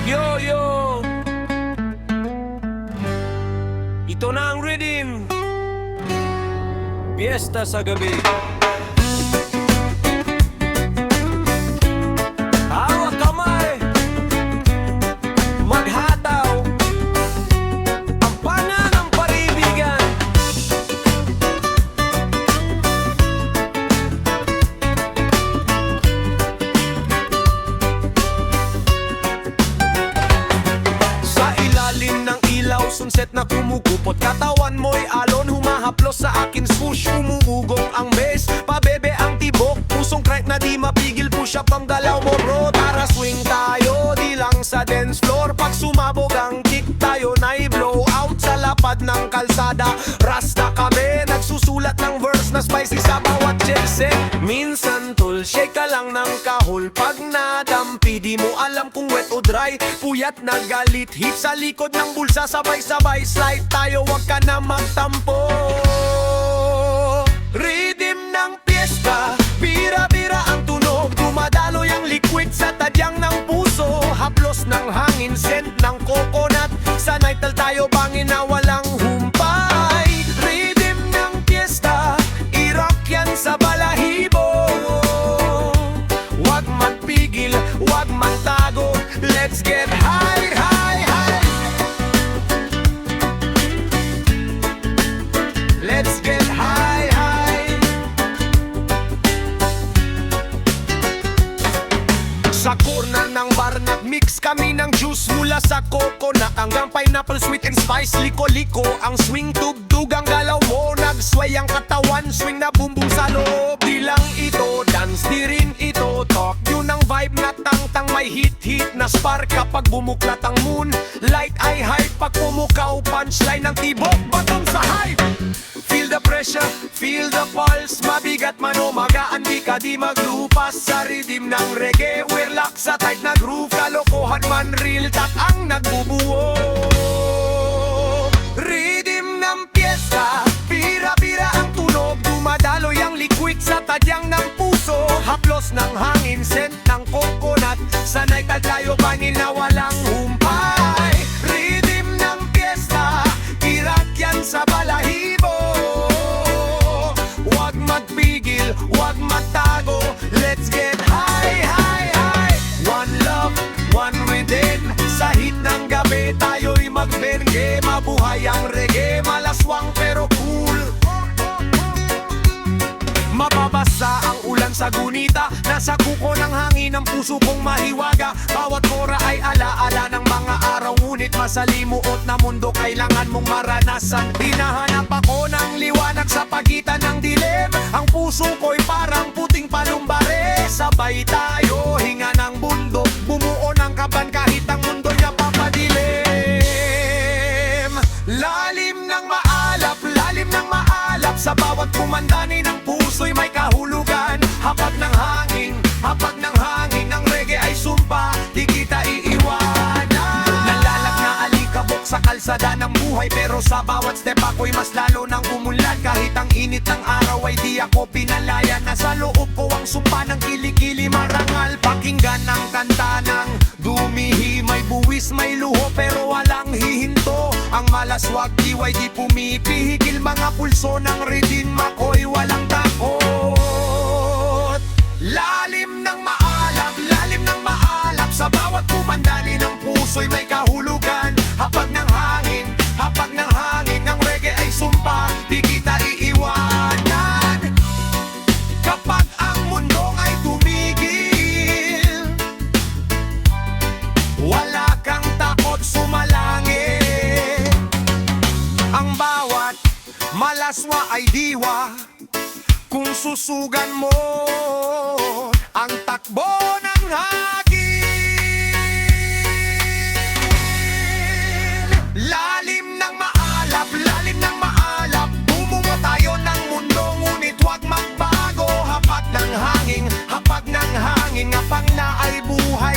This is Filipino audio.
Yo, yo! Ito na ang rhythm. Piyesta sa gabi. Hawak kamay, maghataw ang pana ng paribigan. Sa ilalim ng ilaw, sunset na kumukupot, katawan mo'y alon, humahaplos sa akin swoosh. Umuugong ang bass, pabebe ang tibok, pusong crank na di mapigil, push up ang galaw mo bro. Tara swing tayo, di lang sa dance floor, pag sumabog ang kick tayo na i-blow out sa lapad ng kalsada. Rasta kami, nagsusulat ng verse na spicy sa bawat chelse. Minsan tol, shake ka lang ng kahol, pag nadampi di mo alam kung wet o dry. Puyat na galit, hit sa likod ng bulsa, sabay-sabay slide tayo, wag ka na magtampo. Rhythm ng piyesta, bira-bira ang tunog, dumadaloy ang liquid sa tadyang ng puso. Haplos ng hangin, scent ng coconut, sa nightal tayo bangin na walang humpay. Rhythm ng piyesta, i-rock yan sa balahibo. Wag magpigil, wag magtago, let's get high, high, high. Let's get high, high. Sa corner ng bar, nagmix kami ng juice mula sa coconut hanggang pineapple, sweet and spice, liko-liko. Ang swing tugtog, ang galaw mo, nag-sway ang katawan, swing na bumbong sa loob. Di lang ito, dance, di rin ito talk. Yun ang vibe na tang-tang, may hit-hit na spark kapag bumuklat ang moon. Light ay hype, pag pumukaw, punchline ng tibok, batong sa hype. Feel the pressure, feel the pulse, mabigat man o magaan, di ka di maglupas sa rhythm ng reggae. We're locked sa tight na groove, kalokohan man real talk ang nagbubuo. Rhythm ng piyesta, bira-bira ang tunog, dumadaloy ang liquid sa tadyang ng puso. Haplos ng hangin, scent ng coconut, sa night at tayo bangin na walang humpay. Rhythm ng piyesta, irak yan sa balahibo. Wag magpigil, wag magtago, let's get high, high, high. One love, one within, sa hit ng gabi tayo'y magberge. Mabuhay ang reggae, malaswang pero cool. Mababasa ang ulan sa gunita, nasa kuko ng hangin ang puso kong mahiwaga. Bawat kora ay alaala ng mga araw, ngunit masalimuot na mundo kailangan mong maranasan. Hinahanap ako ng liwanag sa pagitan ng dilim, ang puso ko'y parang puting panumbare. Sabay tayo, hinga ng bundok, bumuo ng kaban kahit ang mundo'y napapadilim. Lalim ng maalap, sa bawat kumandani ng puso'y may kahulugan. Hapag ng hangin, ng reggae ay sumpa, di kita iiwanan. Nalalak na alikabok sa kalsada ng buhay, pero sa bawat step ako'y mas lalo nang umunlad. Kahit ang init ng araw ay di ako pinalaya, nasa loob ko ang sumpa ng kilikili marangal. Pakinggan ang kanta ng dumihi, may buwis, may luho, pero walang hihinto. Ang malaswag diway di pumipihigil, mga pulso ng rhythm ako'y walang takot. Lalim ng maalap, sa bawat kumandali ng puso'y may kahulugan. Hapag ng hangin, ng reggae ay sumpa, di kita iiwanan. Kapag ang mundo ay tumigil, wala kang takot sumalangit. Ang bawat malaswa ay diwa, kung susugan mo ang takbo ng hagin. Lalim ng maalap, bumungo tayo ng mundo, ngunit wag magbago. Hapag ng hangin, ngapang na ay buhay